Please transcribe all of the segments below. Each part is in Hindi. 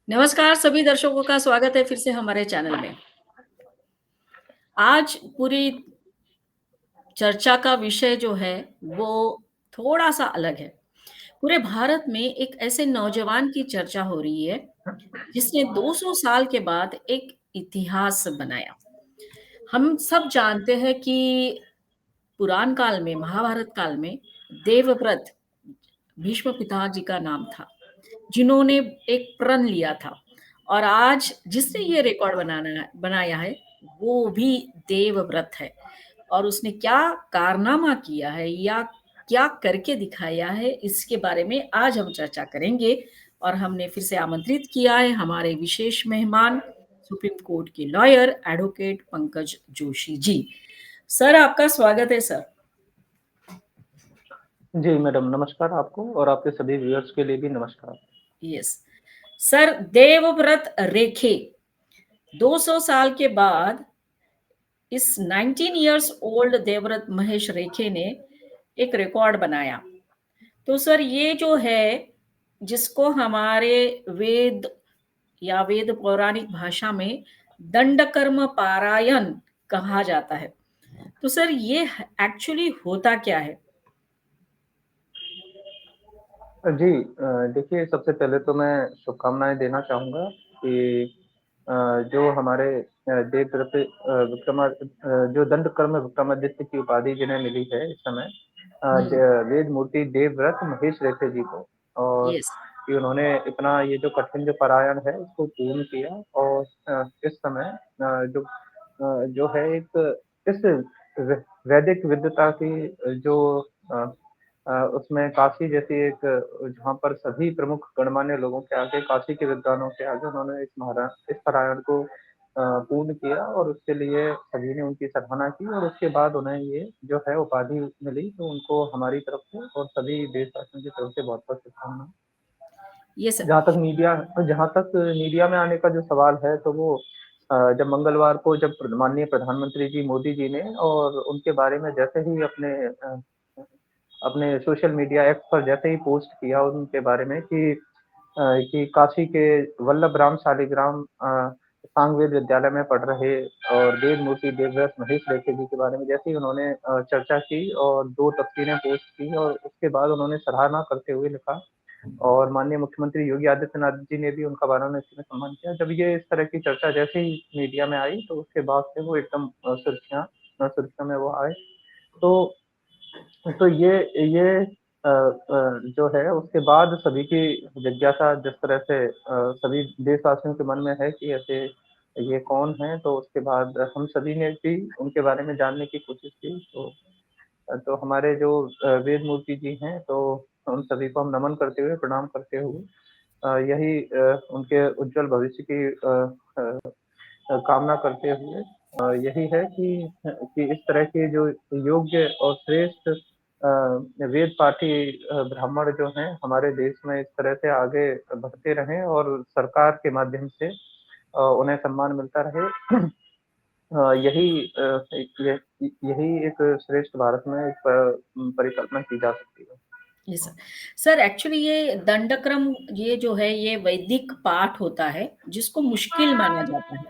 नमस्कार सभी दर्शकों का स्वागत है फिर से हमारे चैनल में। आज पूरी चर्चा का विषय जो है वो थोड़ा-सा अलग है। पूरे भारत में एक ऐसे नौजवान की चर्चा हो रही है जिसने 200 साल के बाद एक इतिहास बनाया। हम सब जानते हैं कि पुराण काल में, महाभारत काल में देवव्रत भीष्म पिताजी का नाम था, जिन्होंने एक प्रण लिया था और आज जिसने ये रिकॉर्ड बनाया है, वो भी देवव्रत है और उसने क्या कारनामा किया है या क्या करके दिखाया है, इसके बारे में आज हम चर्चा करेंगे और हमने फिर से आमंत्रित किया है हमारे विशेष मेहमान, सुप्रीम कोर्ट के lawyer, advocate Pankaj Joshi ji. Sir, आपका स्वागत है सर। जी, मैडम नमस्कार आपको और आपके सभी व्यूअर्स के लिए भी नमस्कार। यस। सर, देवव्रत रेखे 200 साल के बाद इस 19 इयर्स ओल्ड देवव्रत महेश रेखे ने एक रिकॉर्ड बनाया। तो सर ये जो है जिसको हमारे वेद या वेद पौराणिक भाषा में दंडकर्म पारायण कहा जाता है। तो सर ये एक्चुअली होता क्या है? जी देखिए सबसे पहले तो मैं शुभकामनाएँ देना चाहूँगा कि अ, जो हमारे देवव्रत जो दंडकर्म विक्रमादित्य की उपाधि जिन्हें मिली है इस समय हम्म। वेद मूर्ति देवव्रत महेश रेखे जी को और यस। कि उन्होंने इतना ये जो कठिन जो पारायण है इसको पूर्ण किया और इस समय जो है एक इस वैदिक विद्वता की जो अ, उसमें काशी जैसी एक जहाँ पर सभी प्रमुख गणमान्य लोगों के आगे काशी के विद्वानों के आगे उन्होंने इस पारायण को पूर्ण किया और उसके लिए सभी ने उनकी सराहना की और उसके बाद उन्हें ये जो है उपाधि मिली तो उनको हमारी तरफ से और सभी देशवासियों की तरफ से बहुत-बहुत शुभकामनाएँ। Yes sir. जहाँ तक मीडिया में आने का जो सवाल है तो वो जब मंगलवार को जब माननीय प्रधानमंत्री जी मोदी जी ने और उनके बारे में जैसे ही अपने सोशल मीडिया एक्स पर जैसे ही पोस्ट किया उनके बारे में कि काशी के वल्लभ राम शालिग्राम सांगवेद विद्यालय में पढ़ रहे और वेद मूर्ति देवव्रत महेश रेखे जी के बारे में जैसे ही उन्होंने चर्चा की और 2 तस्वीरें पोस्ट की और उसके बाद उन्होंने सराहना करते हुए लिखा और माननीय मुख्यमंत्री योगी आदित्यनाथ जी ने भी उनका वाराणसी में सम्मान किया। जब ये इस तरह की चर्चा जैसे ही मीडिया में आई तो उसके बाद से वो एकदम सुर्खियों में वो आए। तो तो ये जो है उसके बाद सभी की जिज्ञासा जिस तरह से सभी देशवासियों के मन में है कि ऐसे ये कौन है? तो उसके बाद हम सभी ने भी उनके बारे में जानने की कोशिश की। तो हमारे जो वेद मूर्ति जी हैं तो उन सभी को हम नमन करते हुए, प्रणाम करते हुए यही उनके उज्ज्वल भविष्य की कामना करते हुए यही है कि इस तरह के जो योग्य और श्रेष्ठ वेद पाठी ब्राह्मण जो हैं हमारे देश में इस तरह से आगे बढ़ते रहें और सरकार के माध्यम से उन्हें सम्मान मिलता रहे। यही एक श्रेष्ठ भारत में एक परिकल्पना की जा सकती है। Yes sir. सर एक्चुअली ये दंडक्रम ये जो है ये वैदिक पाठ होता है जिसको मुश्किल माना जाता है।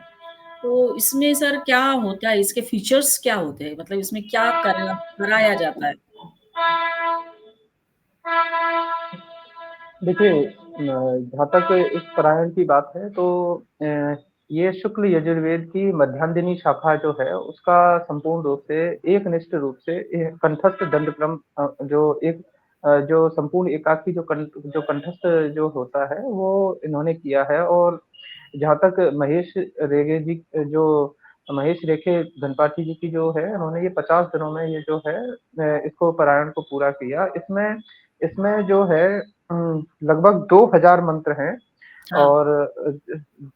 तो इसमें सर क्या होता है? इसके फीचर्स क्या होते हैं? मतलब इसमें क्या कराया जाता है? देखिए जहाँ तक इस पारायण की बात है तो ये शुक्ल यजुर्वेद की मध्यांदिनी शाखा जो है उसका संपूर्ण रूप से एकनिष्ठ रूप से कंठस्थ दंडक्रम जो संपूर्ण एकाकी जो कंठस्थ जो होता है वो इन्होंने किया है और जहाँ तक जो महेश रेखे धनपाठी जी की जो है उन्होंने ये 50 दिनों में ये जो है इसको पारायण को पूरा किया। इसमें इसमें जो है लगभग 2000 मंत्र हैं हाँ। और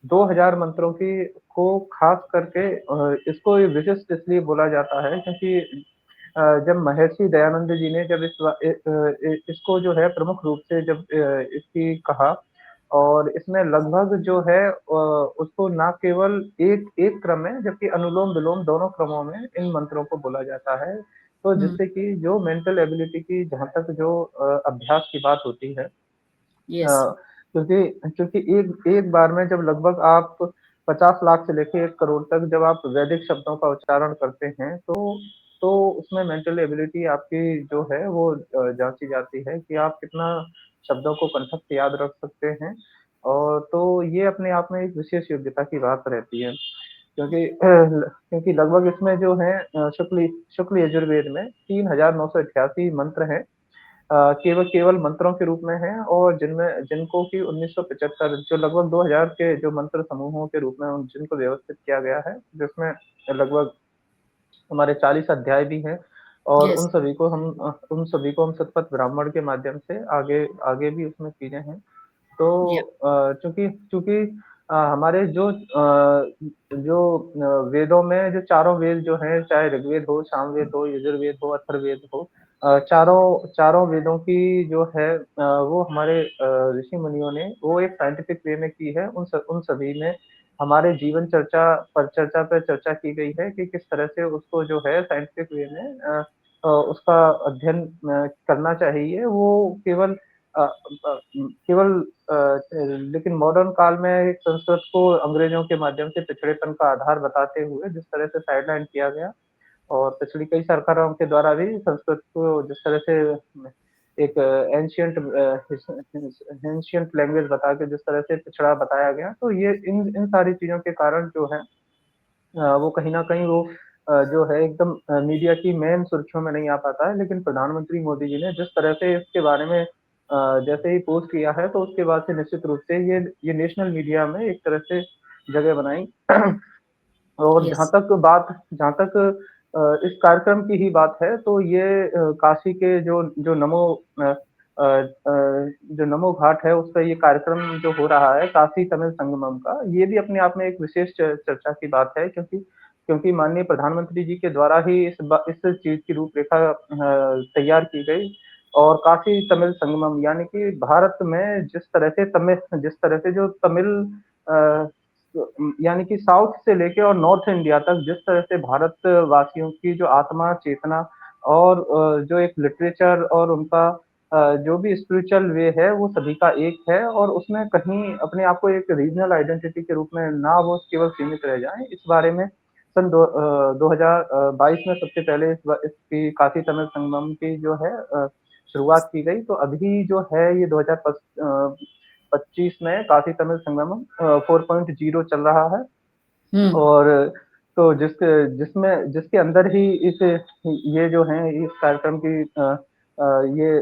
2000 मंत्रों की को खास करके इसको ये विशिष्ट इसलिए बोला जाता है क्योंकि जब महर्षि दयानंद जी ने जब इसको जो है प्रमुख रूप से जब इसकी कहा और इसमें लगभग जो है उसको ना केवल एक एक क्रम में जबकि अनुलोम-विलोम दोनों क्रमों में इन मंत्रों को बोला जाता है। तो हुँ। जिससे कि जो मेंटल एबिलिटी की जहाँ तक जो अभ्यास की बात होती है यस। क्योंकि क्योंकि एक एक बार में जब लगभग आप 50 लाख से लेके 1 करोड़ तक जब आप वैदिक शब्दों का उच्चारण करते हैं, तो उसमें मेंटल एबिलिटी आपकी जो है वो जाँची जाती है कि आप कितना शब्दों को कंठस्थ याद रख सकते हैं। और तो ये अपने आप में एक विशेष योग्यता की बात रहती है। क्योंकि लगभग इसमें जो है शुक्ल यजुर्वेद में 3988 मंत्र हैं। केवल केवल मंत्रों के रूप में हैं और जिनको कि 1975 जो लगभग 2000 के जो मंत्र समूहों के रूप में जिनको व्यवस्थित किया गया है, जिसमें लगभग हमारे 40 अध्याय भी हैं और यस, उन सभी को हम शतपथ ब्राह्मण के माध्यम से आगे आगे भी उसमें चीज़ें हैं। तो या चूँकि चूँकि हमारे वेदों में जो चारों वेद जो हैं, चाहे ऋग्वेद हो, सामवेद हो, यजुर्वेद हो, अथर्ववेद हो, चारों चारों वेदों की जो है वो हमारे ऋषि-मुनियों ने वो एक साइंटिफिक वे में की है। उन सभी में हमारे जीवन चर्चा पे चर्चा की गई है कि किस तरह से उसको जो है साइंटिफिक वे में उसका अध्ययन करना चाहिए। वो केवल केवल लेकिन मॉडर्न काल में एक संस्कृत को अंग्रेज़ों के माध्यम से पिछड़ेपन का आधार बताते हुए जिस तरह से साइडलाइन किया गया और पिछली कई सरकारों के द्वारा भी संस्कृत को जिस तरह से एक एंशिएंट लैंग्वेज बता के जिस तरह से पिछड़ा बताया गया, तो ये इन इन सारी चीज़ों के कारण जो है वो कहीं न कहीं वो जो है एकदम मीडिया की मेन सुर्खियों में नहीं आ पाता है। लेकिन प्रधानमंत्री मोदी जी ने जिस तरह से इसके बारे में जैसे ही पोस्ट किया है, तो उसके बाद से निश्चित रूप से ये नेशनल मीडिया में एक तरह से जगह बनाई। और यस, जहाँ तक इस कार्यक्रम की ही बात है, तो ये काशी के जो अ जो नमो घाट है, उसका ये कार्यक्रम जो हो रहा है, काशी तमिल संगमम का, ये भी अपने आप में एक विशेष चर्चा की बात है क्योंकि माननीय प्रधानमंत्री जी के द्वारा ही इस चीज़ की रूपरेखा तैयार की गई और काशी तमिल संगमम यानी कि भारत में जिस तरह से जो तमिल अ, यानी कि साउथ से लेके और नॉर्थ इंडिया तक जिस तरह से भारतवासियों की जो आत्मा, चेतना और जो एक लिटरेचर और उनका जो भी स्पिरिचुअल वे है, वो सभी का एक है और उसमें कहीं अपने आप को एक रीजनल आइडेंटिटी के रूप में ना वो केवल सीमित रह जाएँ। इस बारे में 2022 में सबसे पहले इसकी काशी तमिल संगमम की जो है शुरुआत की गई। तो अभी जो है ये 25 में काशी तमिल संगमम 4.0 चल रहा है हुँ, और तो जिसके अंदर ही इस ये जो है इस कार्यक्रम की ये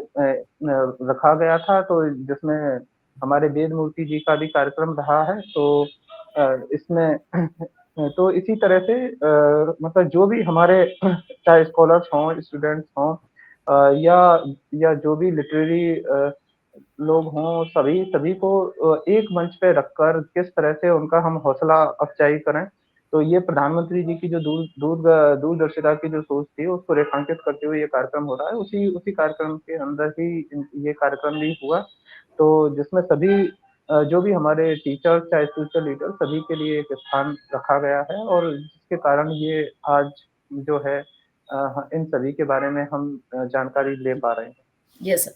रखा गया था तो जिसमें हमारे वेद मूर्ति जी का भी कार्यक्रम रहा है। तो इसमें तो इसी तरह से मतलब जो भी हमारे चाहे स्कॉलर्स हों, स्टूडेंट्स हों या जो भी लिटरेरी लोग हों, सभी सभी को एक मंच पे रखकर किस तरह से उनका हम हौसला अफ़ज़ाई करें। तो ये प्रधानमंत्री जी की जो दूरदर्शिता की जो सोच थी, उसको रेखांकित करते हुए ये कार्यक्रम हो रहा है। उसी उसी कार्यक्रम के अंदर ही ये कार्यक्रम भी हुआ। तो जिसमें सभी जो भी हमारे टीचर्स चाहे स्पिरिचुअल लीडर सभी के लिए एक स्थान रखा गया है और जिसके कारण ये आज जो है इन सभी के बारे में हम जानकारी ले पा रहे हैं। यस।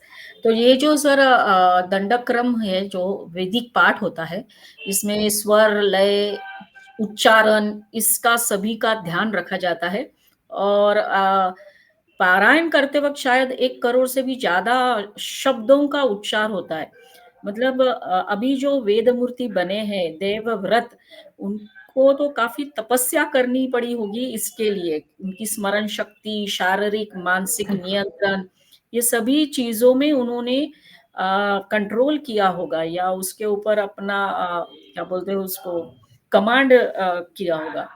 तो ये जो सर दंडक्रम है जो वैदिक पाठ होता है, इसमें स्वर, लय, उच्चारण इसका सभी का ध्यान रखा जाता है और पारायण करते वक़्त शायद 1 करोड़ से भी ज़्यादा शब्दों का उच्चार होता है। मतलब अभी जो वेद मूर्ति बने हैं, देवव्रत, उनको तो काफ़ी तपस्या करनी पड़ी होगी इसके लिए। उनकी स्मरण शक्ति, शारीरिक, मानसिक नियंत्रण, ये सभी चीज़ों में उन्होंने कंट्रोल किया होगा या उसके ऊपर अपना क्या बोलते हैं उसको कमांड किया होगा।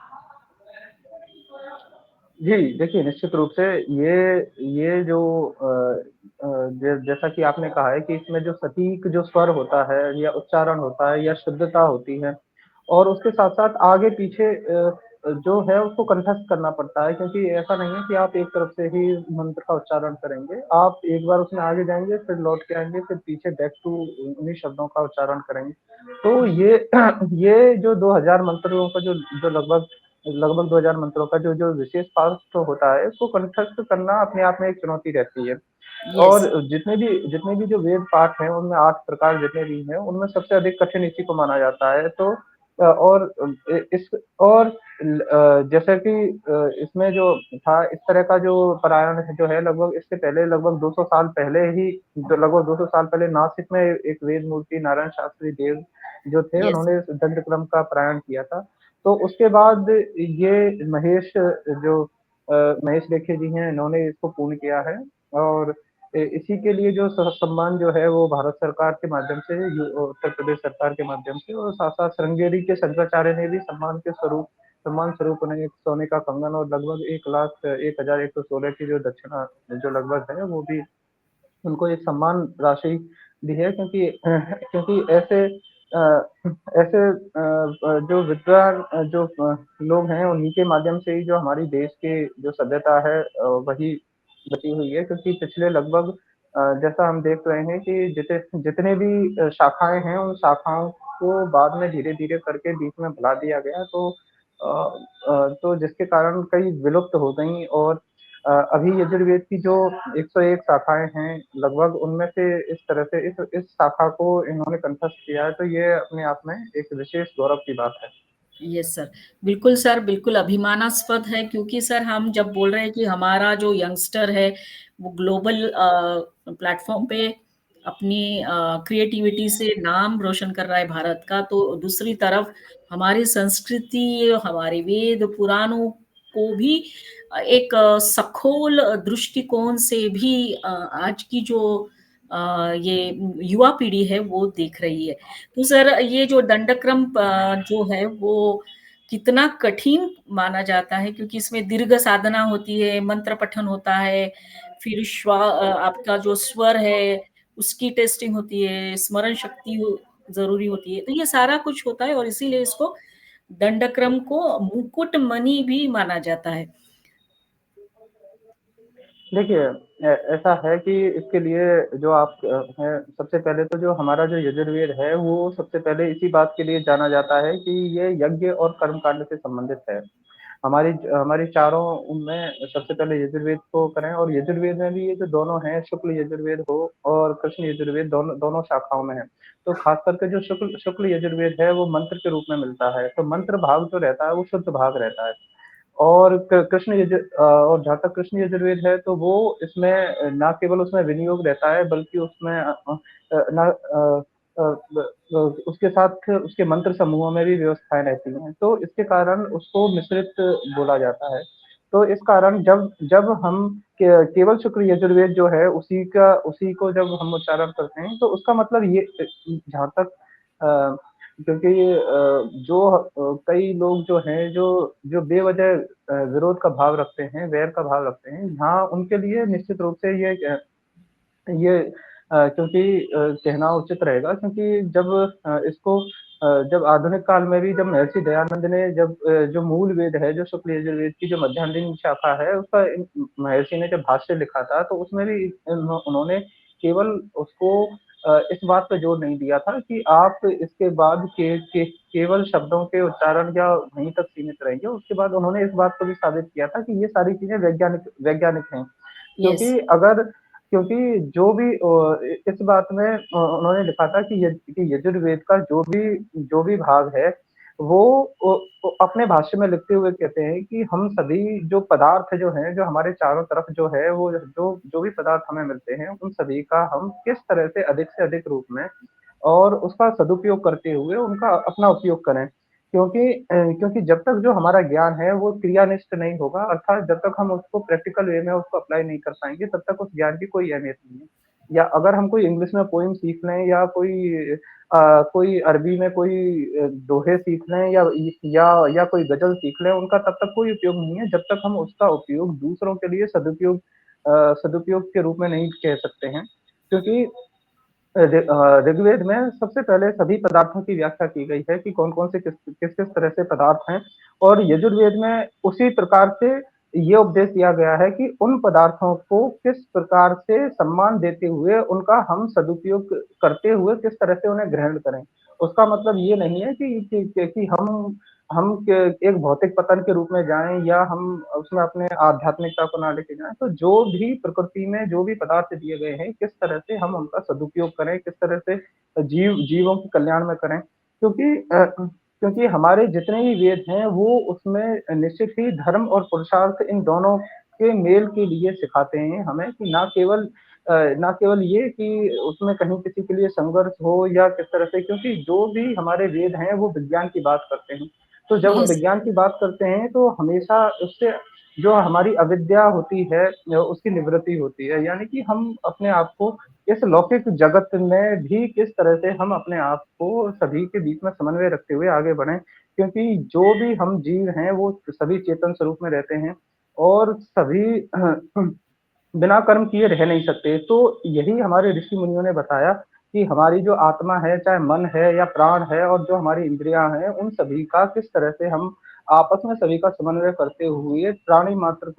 जी, देखिए निश्चित रूप से ये जो जैसा कि आपने कहा है कि इसमें जो सटीक जो स्वर होता है या उच्चारण होता है या शुद्धता होती है और उसके साथ-साथ आगे-पीछे जो है उसको कंठस्थ करना पड़ता है क्योंकि ऐसा नहीं है कि आप एक तरफ से ही मंत्र का उच्चारण करेंगे। आप एक बार उसमें आगे जाएँगे, फिर लौट के आएँगे, फिर पीछे बैक टू उन्हीं शब्दों का उच्चारण करेंगे। तो हुँ, ये जो 2000 मंत्रों का जो लगभग 2000 मंत्रों का जो जो विशेष पाठ होता है, उसको कंठस्थ करना अपने आप में एक चुनौती रहती है। यस, और जितने भी जो वेद पाठ हैं, उनमें 8 प्रकार जितने भी हैं, उनमें सबसे अधिक कठिन इसी को माना जाता है। तो और इस और जैसे कि इसमें जो था, इस तरह का जो पारायण है जो है, लगभग इससे पहले लगभग 200 साल पहले ही, जो लगभग 200 साल पहले नासिक में एक वेद मूर्ति नारायण शास्त्री देव जो थे, यस, उन्होंने इस दंडक्रम का पारायण किया था। तो उसके बाद ये महेश लेखे जी हैं, इन्होंने इसको पूर्ण किया है। और इसी के लिए जो सम्मान जो है वो भारत सरकार के माध्यम से, उत्तर प्रदेश सरकार के माध्यम से, और साथ साथ श्रृंगेरी के शंकराचार्य ने भी सम्मान स्वरूप उन्हें एक सोने का कंगन और लगभग 1,01,116 की जो दक्षिणा जो लगभग है, वो भी उनको एक सम्मान राशि दी है। क्योंकि अ, जो विद्वान लोग हैं, उन्हीं के माध्यम से ही जो हमारी देश की जो सभ्यता है वही बची हुई है। क्योंकि पिछले लगभग जैसा हम देख रहे हैं कि जितने भी शाखाएं हैं, उन शाखाओं को बाद में धीरे धीरे करके बीच में भुला दिया गया। तो जिसके कारण कई विलुप्त हो गई। और अभी यजुर्वेद की जो 101 शाखाएं हैं लगभग, उनमें से इस तरह से इस शाखा को इन्होंने कंठस्थ किया है, तो ये अपने आप में एक विशेष गौरव की बात है। Yes sir. बिल्कुल सर, बिल्कुल अभिमानास्पद है, क्योंकि सर हम जब बोल रहे हैं कि हमारा जो यंगस्टर है वो ग्लोबल प्लेटफॉर्म पे अपनी क्रिएटिविटी से नाम रोशन कर रहा है भारत का, तो दूसरी तरफ हमारी संस्कृति, हमारे वेद पुराणों को भी एक सखोल दृष्टिकोण से भी आज की जो ये युवा पीढ़ी है वो देख रही है। तो सर ये जो दंडक्रम जो है वो कितना कठिन माना जाता है, क्योंकि इसमें दीर्घ साधना होती है, मंत्र पठन होता है, फिर आपका जो स्वर है उसकी टेस्टिंग होती है, स्मरण शक्ति जरूरी होती है, तो ये सारा कुछ होता है, और इसीलिए इसको दंडक्रम को मुकुट मणि भी माना जाता है। देखिए, ऐसा है कि इसके लिए जो आप हैं, सबसे पहले तो जो हमारा जो यजुर्वेद है, वो सबसे पहले इसी बात के लिए जाना जाता है कि ये यज्ञ और कर्म कांड से संबंधित है। हमारी हमारी चारों उनमें सबसे पहले यजुर्वेद को करें। और यजुर्वेद में भी ये जो दोनों हैं, शुक्ल यजुर्वेद हो और कृष्ण यजुर्वेद, दोनों दोनों शाखाओं में है। तो खास करके जो शुक्ल शुक्ल यजुर्वेद है, वो मंत्र के रूप में मिलता है। तो मंत्र भाग जो रहता है, वो शुद्ध भाग रहता है। और और जहाँ तक कृष्ण यजुर्वेद है, तो वो इसमें ना केवल उसमें विनियोग रहता है, बल्कि उसमें ना उसके साथ उसके मंत्र समूहों में भी व्यवस्थाएं रहती हैं। तो इसके कारण उसको मिश्रित बोला जाता है। तो इस कारण जब जब हम केवल शुक्ल यजुर्वेद जो है, उसी को जब हम उच्चारण करते हैं, तो उसका मतलब ये, जहाँ तक अ, क्योंकि कई लोग जो हैं, जो जो बेवजह विरोध का भाव रखते हैं, वैर का भाव रखते हैं, हाँ, उनके लिए निश्चित रूप से ये क्योंकि कहना उचित रहेगा। क्योंकि जब आधुनिक काल में भी जब महर्षि दयानंद ने जो मूल वेद है, जो शुक्ल यजुर्वेद की जो मध्यान्ह शाखा है, उसका महर्षि ने जब भाष्य लिखा था, तो उसमें भी उन्होंने केवल उसको इस बात पे जोर नहीं दिया था कि आप इसके बाद केवल शब्दों के उच्चारण या वहीं तक सीमित रहेंगे। उसके बाद उन्होंने इस बात को भी साबित किया था कि ये सारी चीजें वैज्ञानिक वैज्ञानिक हैं। यस, क्योंकि अगर क्योंकि जो भी इस बात में उन्होंने लिखा था कि यजुर्वेद का जो भी भाग है, वो अपने भाष्य में लिखते हुए कहते हैं कि हम सभी जो पदार्थ जो हैं, जो हमारे चारों तरफ जो है, वो जो जो भी पदार्थ हमें मिलते हैं, उन सभी का हम किस तरह से अधिक रूप में और उसका सदुपयोग करते हुए उनका अपना उपयोग करें। क्योंकि जब तक जो हमारा ज्ञान है वो क्रियानिष्ठ नहीं होगा, अर्थात जब तक हम उसको प्रैक्टिकल वे में उसको अप्लाई नहीं कर पाएंगे, तब तक उस ज्ञान की कोई अहमियत नहीं है। या अगर हम कोई इंग्लिश में पोइम सीख लें, या कोई अरबी में कोई दोहे सीख लें, या कोई गजल सीख लें, उनका तब तक कोई उपयोग नहीं है, जब तक हम उसका उपयोग दूसरों के लिए सदुपयोग के रूप में नहीं कह सकते हैं। क्योंकि ऋग्वेद में सबसे पहले सभी पदार्थों की व्याख्या की गई है कि कौन-कौन से किस-किस तरह से पदार्थ हैं। और यजुर्वेद में उसी प्रकार से ये उपदेश दिया गया है कि उन पदार्थों को किस प्रकार से सम्मान देते हुए, उनका हम सदुपयोग करते हुए किस तरह से उन्हें ग्रहण करें। उसका मतलब ये नहीं है कि हम क एक भौतिक पतन के रूप में जाएँ या हम उसमें अपने आध्यात्मिकता को ना लेके जाएँ, तो जो भी प्रकृति में जो भी पदार्थ दिए गए हैं, किस तरह से हम उनका सदुपयोग करें, किस तरह से जीवों के कल्याण में करें। क्योंकि हमारे जितने भी वेद हैं, वो उसमें निश्चित ही धर्म और पुरुषार्थ इन दोनों के मेल के लिए सिखाते हैं हमें कि ना केवल ये कि उसमें कहीं किसी के लिए संघर्ष हो या किस तरह से, क्योंकि जो भी हमारे वेद हैं, वो विज्ञान की बात करते हैं। तो जब हम यस, विज्ञान की बात करते हैं तो हमेशा उससे जो हमारी अविद्या होती है उसकी निवृत्ति होती है। यानी कि हम अपने आप को इस लौकिक जगत में भी किस तरह से हम अपने आप को सभी के बीच में समन्वय रखते हुए आगे बढ़ें। क्योंकि जो भी हम जीव हैं वो सभी चेतन स्वरूप में रहते हैं और सभी बिना कर्म किए रह नहीं सकते। तो यही हमारे ऋषि मुनियों ने बताया कि हमारी जो आत्मा है, चाहे मन है या प्राण है और जो हमारी इंद्रियाँ हैं, उन सभी का किस तरह से हम आपस में सभी का समन्वय करते हुए प्राणी मात्र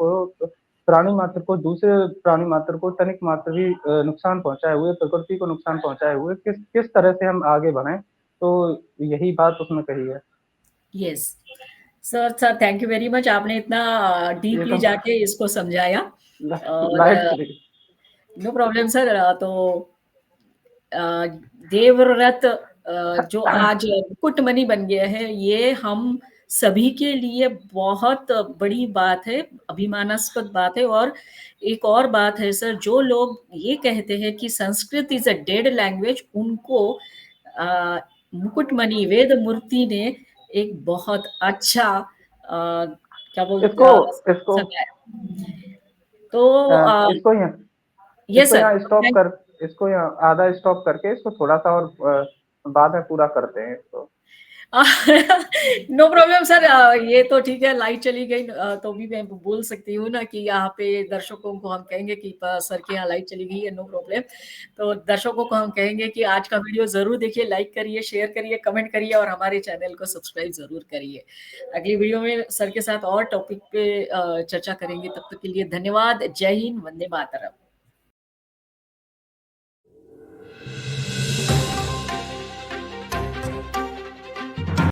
को दूसरे प्राणी मात्र को तनिक मात्र भी नुकसान पहुँचाए हुए, प्रकृति को नुकसान पहुँचाए हुए किस किस तरह से हम आगे बढ़ें, तो यही बात उसमें कही है। Yes. Sir thank you very much, आपने इतना ये डीपली तो जाके इसको समझाया। ला और लाइट चली गई। No problem sir. तो अ, देवव्रत जो आज मुकुटमणि बन गया है, ये हम सभी के लिए बहुत बड़ी बात है, अभिमानास्पद बात है। और एक और बात है सर, जो लोग ये कहते हैं कि Sanskrit is a dead language, उनको मुकुटमणि वेदमूर्ति ने एक बहुत अच्छा क्या बोलते इसको इसको समझाया। तो इसको यहाँ यस इसको सर। यहाँ स्टॉप कर इसको यहाँ आधा स्टॉप करके इसको थोड़ा-सा और बाद में पूरा करते हैं इसको। No problem sir. ये तो ठीक है, लाइट चली गई तो भी मैं बोल सकती हूँ ना कि यहाँ पे दर्शकों को हम कहेंगे कि सर के यहाँ लाइट चली गई है, नो प्रॉब्लम। तो दर्शकों को हम कहेंगे कि आज का वीडियो ज़रूर देखिए, लाइक करिए, शेयर करिए, कमेंट करिए और हमारे चैनल को सब्सक्राइब ज़रूर करिए। अगली वीडियो में सर के साथ और टॉपिक पे चर्चा करेंगे। तब तक के लिए धन्यवाद। जय हिंद, वंदे मातरम।